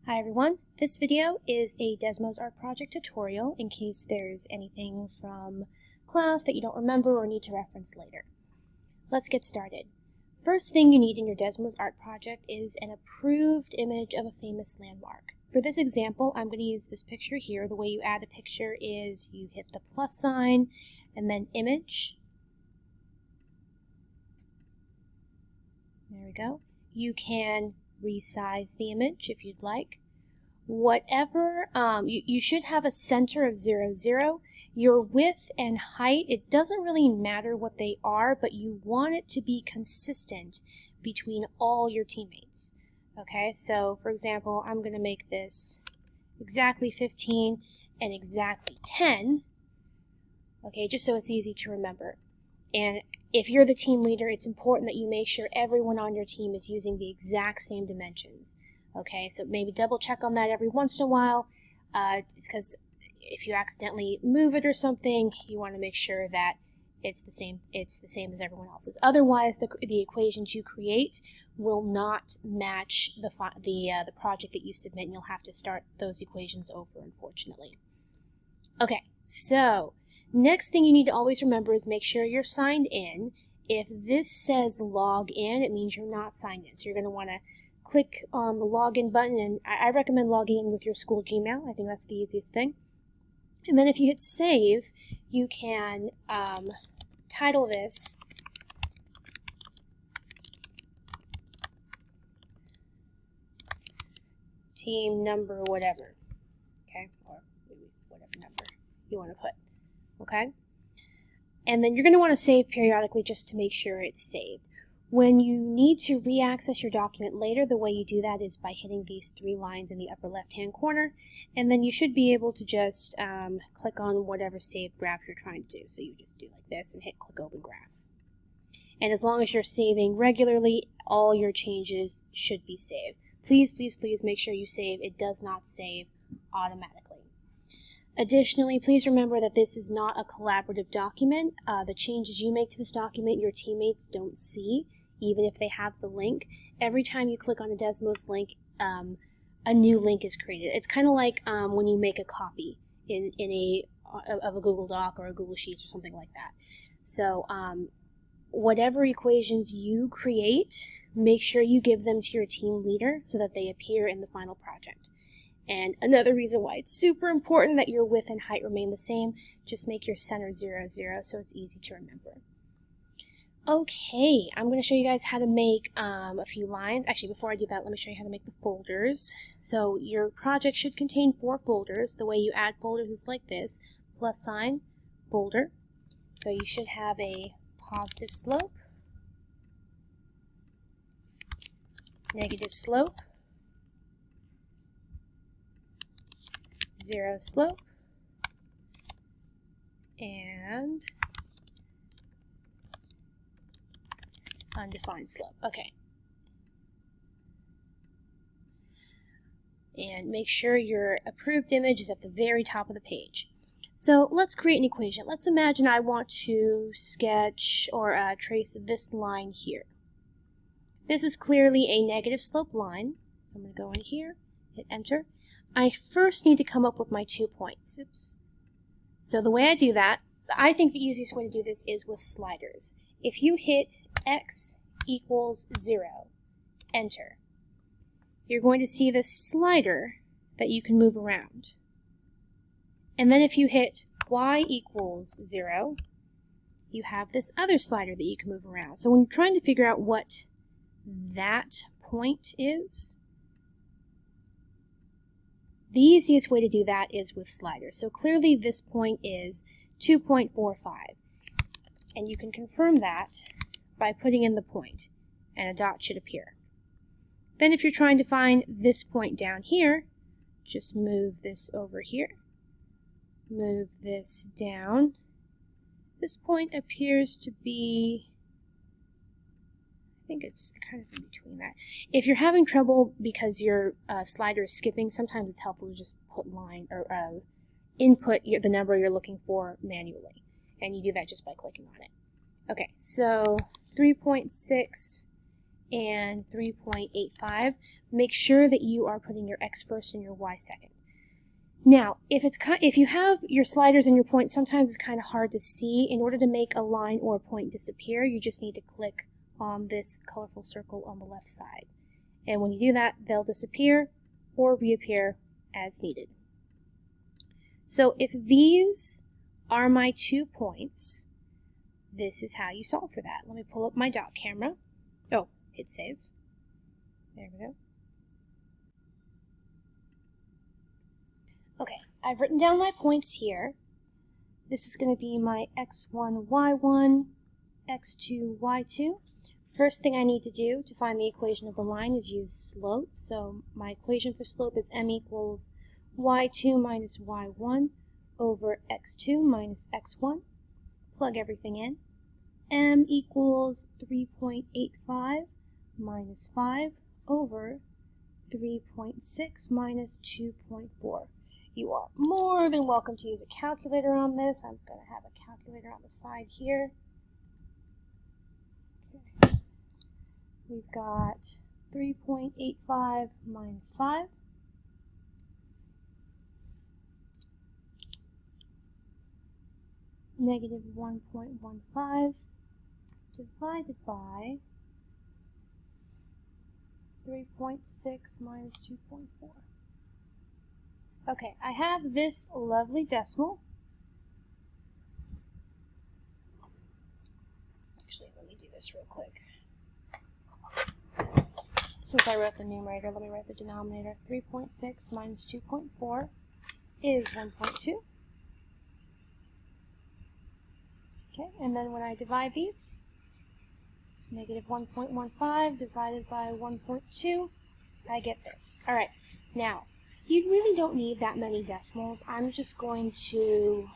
Hi everyone, this video is a Desmos art project tutorial in case there's anything from class that you don't remember or need to reference later. Let's get started. First thing you need in your Desmos art project is an approved image of a famous landmark. For this example, I'm going to use this picture here. The way you add a picture is you hit the plus sign and then image. There we go. You can resize the image if you'd like. Whatever, you should have a center of 0, 0. Your width and height, it doesn't really matter what they are, but you want it to be consistent between all your teammates. Okay, so for example, I'm going to make this exactly 15 and exactly 10, okay, just so it's easy to remember. And if you're the team leader, it's important that you make sure everyone on your team is using the exact same dimensions. Okay, so maybe double check on that every once in a while, because if you accidentally move it or something, you want to make sure that it's the same as everyone else's. Otherwise, the equations you create will not match the project that you submit, and you'll have to start those equations over, unfortunately. Okay, so next thing you need to always remember is make sure you're signed in. If this says log in, it means you're not signed in. So you're going to want to click on the login button, and I recommend logging in with your school Gmail. I think that's the easiest thing. And then if you hit save, you can title this team number whatever, okay, or maybe whatever number you want to put, okay? And then you're going to want to save periodically just to make sure it's saved. When you need to re-access your document later, the way you do that is by hitting these 3 lines in the upper left-hand corner, and then you should be able to just click on whatever saved graph you're trying to do. So you just do like this and hit click open graph. And as long as you're saving regularly, all your changes should be saved. Please, please, please make sure you save. It does not save automatically. Additionally, please remember that this is not a collaborative document. The changes you make to this document, your teammates don't see, even if they have the link. Every time you click on a Desmos link, a new link is created. It's kind of like when you make a copy of a Google Doc or a Google Sheets or something like that. So whatever equations you create, make sure you give them to your team leader so that they appear in the final project. And another reason why it's super important that your width and height remain the same, just make your center 0, 0 so it's easy to remember. Okay, I'm going to show you guys how to make a few lines. Actually, before I do that, let me show you how to make the folders. So your project should contain 4 folders. The way you add folders is like this, plus sign, folder. So you should have a positive slope, negative slope, 0 slope, and undefined slope. Okay. And make sure your approved image is at the very top of the page. So let's create an equation. Let's imagine I want to sketch or trace this line here. This is clearly a negative slope line. So I'm going to go in here, hit enter. I first need to come up with my 2 points. Oops. So the way I do that, I think the easiest way to do this is with sliders. If you hit x equals 0, enter, you're going to see this slider that you can move around. And then if you hit y equals 0, you have this other slider that you can move around. So when you're trying to figure out what that point is, the easiest way to do that is with sliders. So clearly this point is 2.45. And you can confirm that by putting in the point, and a dot should appear. Then if you're trying to find this point down here, just move this over here. Move this down. This point appears to be, I think it's kind of in between that. If you're having trouble because your slider is skipping, sometimes it's helpful to just put line or input the number you're looking for manually, and you do that just by clicking on it. Okay, so 3.6 and 3.85. Make sure that you are putting your x first and your y second. Now, if you have your sliders and your points, sometimes it's kind of hard to see. In order to make a line or a point disappear, you just need to click on this colorful circle on the left side. And when you do that, they'll disappear or reappear as needed. So if these are my 2 points, this is how you solve for that. Let me pull up my dot camera. Oh, hit save. There we go. Okay, I've written down my points here. This is going to be my x1, y1, x2, y2. First thing I need to do to find the equation of the line is use slope. So my equation for slope is m equals y2 minus y1 over x2 minus x1. Plug everything in. M equals 3.85 minus 5 over 3.6 minus 2.4. You are more than welcome to use a calculator on this. I'm going to have a calculator on the side here. Okay. We've got 3.85 minus 5. Negative 1.15 divided by 3.6 minus 2.4. Okay, I have this lovely decimal. Actually, let me do this real quick. Since I wrote the numerator, let me write the denominator. 3.6 minus 2.4 is 1.2. Okay, and then when I divide these, negative 1.15 divided by 1.2, I get this. Alright, now, you really don't need that many decimals. I'm just going to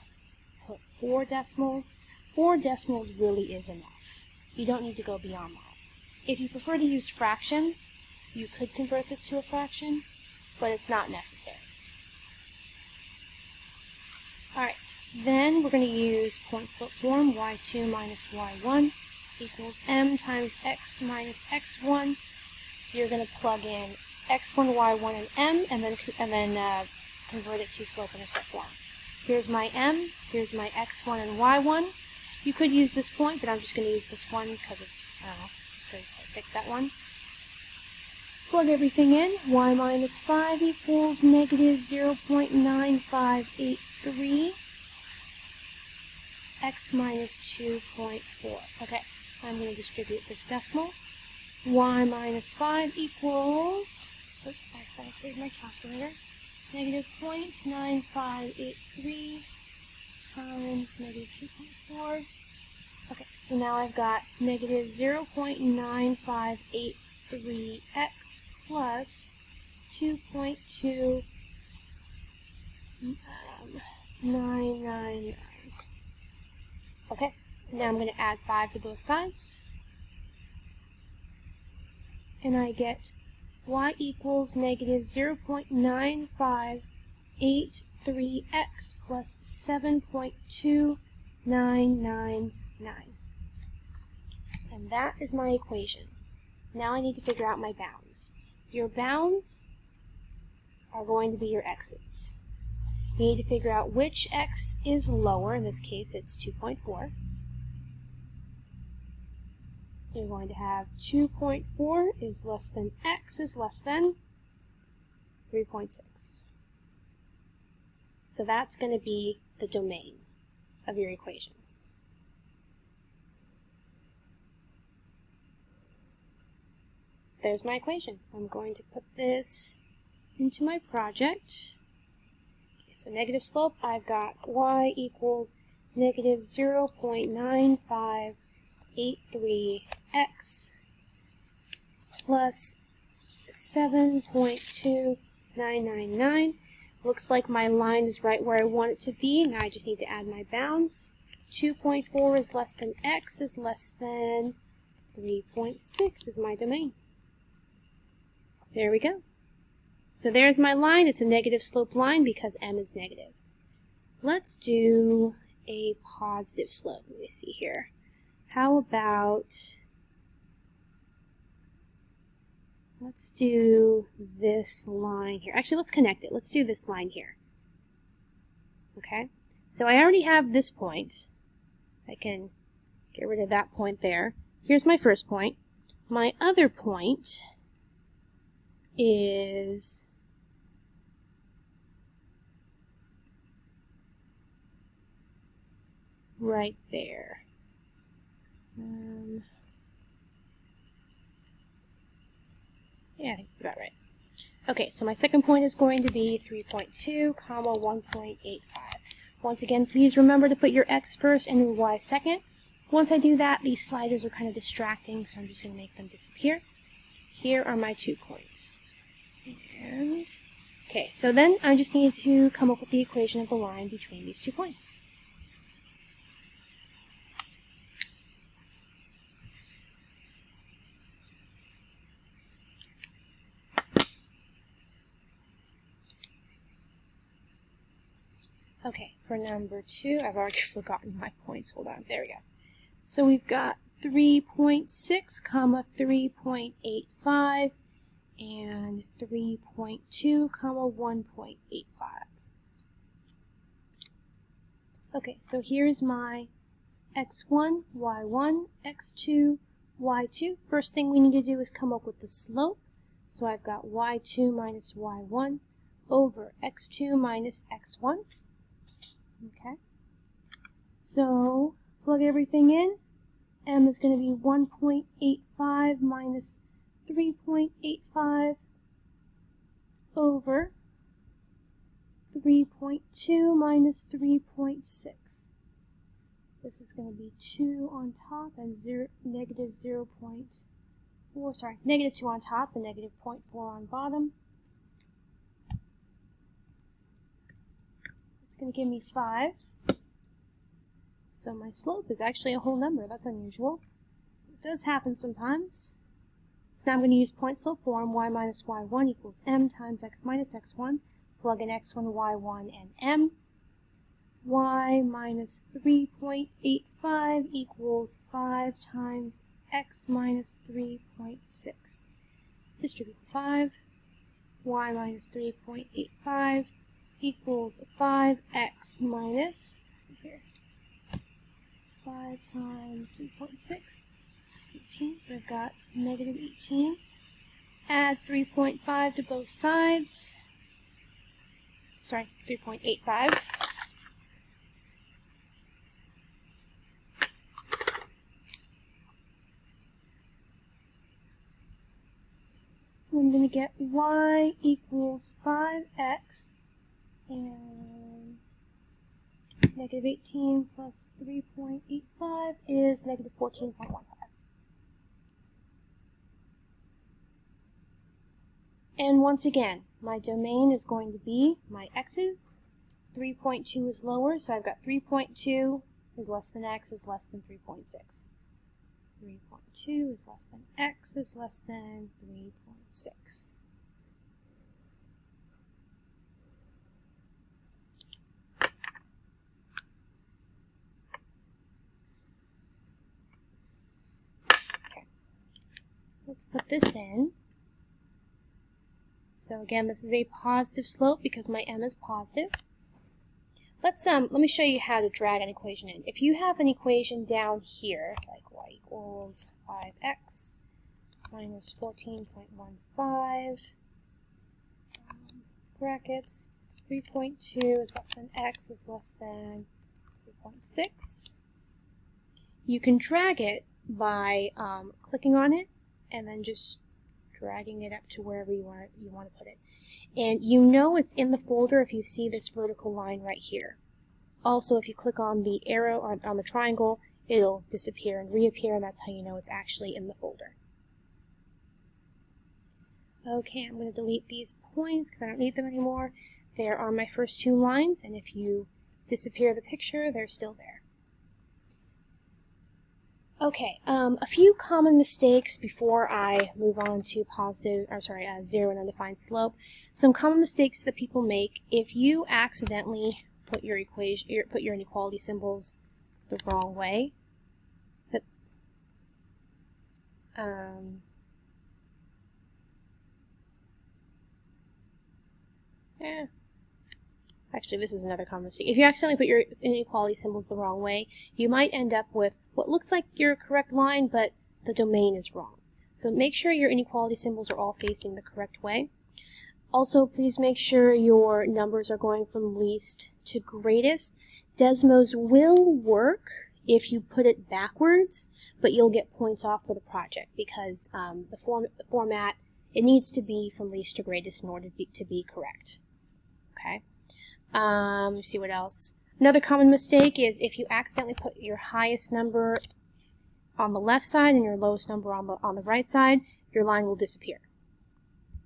put 4 decimals. 4 decimals really is enough. You don't need to go beyond that. If you prefer to use fractions, you could convert this to a fraction, but it's not necessary. Alright, then we're going to use point slope form. y2 minus y1 equals m times x minus x1. You're going to plug in x1, y1, and m, and then convert it to slope-intercept form. Here's my m, here's my x1 and y1. You could use this point, but I'm just going to use this one because it's, I don't know, just because I picked that one. Plug everything in. Y minus 5 equals negative 0.9583. X minus 2.4. Okay, I'm going to distribute this decimal. Y minus 5 equals, oops, I activated my calculator, negative 0.9583 times negative 2.4. Okay, so now I've got negative 0.9583x plus 2.2999. Okay, now I'm going to add 5 to both sides. And I get y equals negative 0.9583x plus 7.2999. And that is my equation. Now I need to figure out my bounds. Your bounds are going to be your x's. You need to figure out which x is lower. In this case, it's 2.4. You're going to have 2.4 is less than x is less than 3.6. So that's going to be the domain of your equation. So there's my equation. I'm going to put this into my project. Okay, so negative slope, I've got y equals negative 0.9583x plus 7.2999. Looks like my line is right where I want it to be. Now I just need to add my bounds. 2.4 is less than x is less than 3.6 is my domain. There we go. So there's my line. It's a negative slope line because m is negative. Let's do a positive slope. Let me see here. How about let's do this line here. Actually, let's connect it. Let's do this line here. Okay, so I already have this point. I can get rid of that point there. Here's my first point. My other point is right there. Yeah, I think that's about right. Okay, so my second point is going to be 3.2, comma 1.85. Once again, please remember to put your x first and your y second. Once I do that, these sliders are kind of distracting, so I'm just going to make them disappear. Here are my 2 points. And, okay, so then I just need to come up with the equation of the line between these 2 points. Okay, for number 2, I've already forgotten my points. Hold on, there we go. So we've got 3.6, comma 3.85, and 3.2, comma 1.85. Okay, so here's my x1, y1, x2, y2. First thing we need to do is come up with the slope. So I've got y2 minus y1 over x2 minus x1. Okay, so plug everything in. M is going to be 1.85 minus 3.85 over 3.2 minus 3.6. This is going to be 2 on top and negative 0.4, sorry, negative 2 on top and negative 0.4 on bottom. It's going to give me 5. So my slope is actually a whole number. That's unusual. It does happen sometimes. So now I'm going to use point slope form. Y minus y1 equals m times x minus x1. Plug in x1, y1, and m. Y minus 3.85 equals 5 times x minus 3.6. Distribute the 5. Y minus 3.85 equals 5x minus, let's see here, 5 times 3.6, 18. So I've got negative 18. Add 3.5 to both sides. Sorry, 3.85. I'm going to get y equals 5x and negative 18 plus 3.85 is negative 14.15. And once again, my domain is going to be my x's. 3.2 is lower, so I've got 3.2 is less than x is less than 3.6. 3.2 is less than x is less than 3.6. Let's put this in. So again, this is a positive slope because my m is positive. Let me show you how to drag an equation in. If you have an equation down here, like y equals 5x minus 14.15, brackets, 3.2 is less than x is less than 3.6. You can drag it by clicking on it and then just dragging it up to wherever you want to put it. And you know it's in the folder if you see this vertical line right here. Also, if you click on the arrow or on the triangle, it'll disappear and reappear, and that's how you know it's actually in the folder. Okay, I'm going to delete these points because I don't need them anymore. There are my first 2 lines, and if you disappear the picture, they're still there. Okay, a few common mistakes before I move on to zero and undefined slope. Some common mistakes that people make if you accidentally put your inequality symbols the wrong way. Actually, this is another common mistake. If you accidentally put your inequality symbols the wrong way, you might end up with what looks like your correct line, but the domain is wrong. So make sure your inequality symbols are all facing the correct way. Also, please make sure your numbers are going from least to greatest. Desmos will work if you put it backwards, but you'll get points off for the project because the format, it needs to be from least to greatest in order to be correct. Okay. Let's see what else. Another common mistake is if you accidentally put your highest number on the left side and your lowest number on the right side, your line will disappear.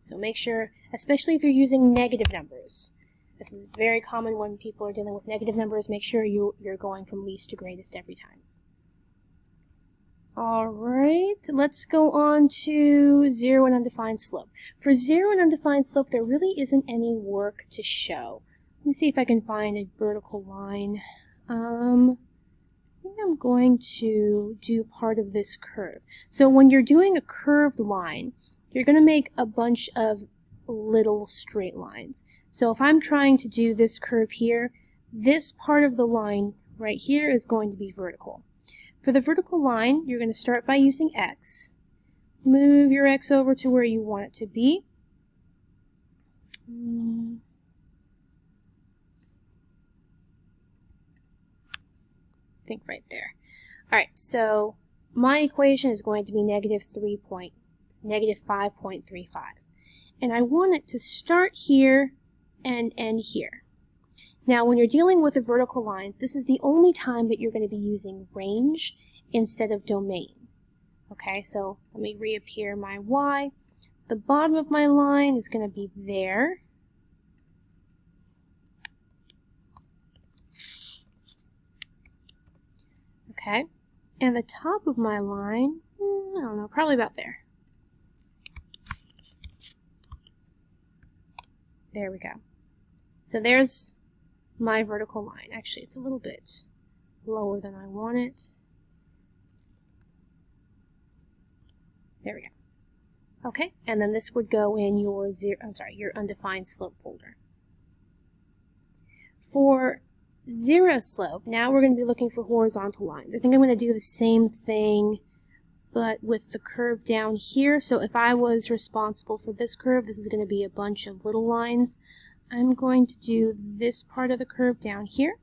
So make sure, especially if you're using negative numbers. This is very common when people are dealing with negative numbers. Make sure you're going from least to greatest every time. Alright, let's go on to 0 and undefined slope. For 0 and undefined slope, there really isn't any work to show. Let me see if I can find a vertical line. I think I'm going to do part of this curve. So when you're doing a curved line, you're going to make a bunch of little straight lines. So if I'm trying to do this curve here, this part of the line right here is going to be vertical. For the vertical line, you're going to start by using X. Move your X over to where you want it to be. I think right there. Alright, so my equation is going to be negative 5.35. And I want it to start here and end here. Now, when you're dealing with the vertical lines, this is the only time that you're going to be using range instead of domain. Okay, so let me reappear my Y. The bottom of my line is going to be there. Okay, and the top of my line, I don't know, probably about there. There we go. So there's my vertical line. Actually, it's a little bit lower than I want it. There we go. Okay, and then this would go in your your undefined slope folder. For 0 slope, now we're going to be looking for horizontal lines. I think I'm going to do the same thing, but with the curve down here. So if I was responsible for this curve, this is going to be a bunch of little lines. I'm going to do this part of the curve down here.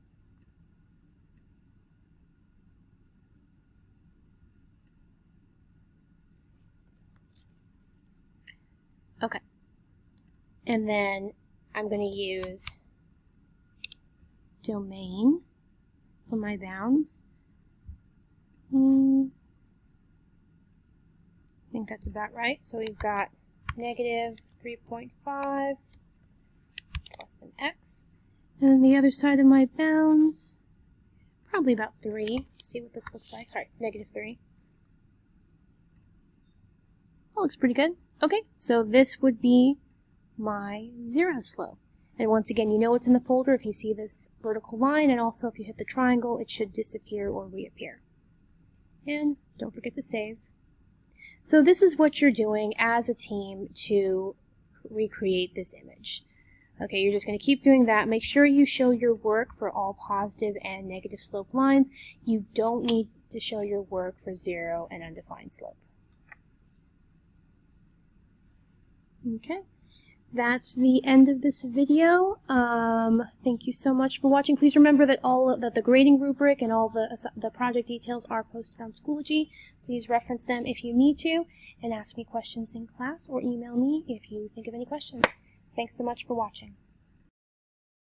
Okay. And then I'm going to use domain for my bounds. I think that's about right. So we've got negative 3.5 less than x. And then the other side of my bounds, probably about 3. Let's see what this looks like. Sorry, negative 3. That looks pretty good. Okay, so this would be my 0 slope. And once again, you know it's in the folder if you see this vertical line, and also if you hit the triangle, it should disappear or reappear. And don't forget to save. So this is what you're doing as a team to recreate this image. Okay, you're just going to keep doing that. Make sure you show your work for all positive and negative slope lines. You don't need to show your work for 0 and undefined slope. Okay, that's the end of this video. Thank you so much for watching. Please remember that that the grading rubric and all the project details are posted on Schoology. Please reference them if you need to, and ask me questions in class or email me if you think of any questions. Thanks so much for watching.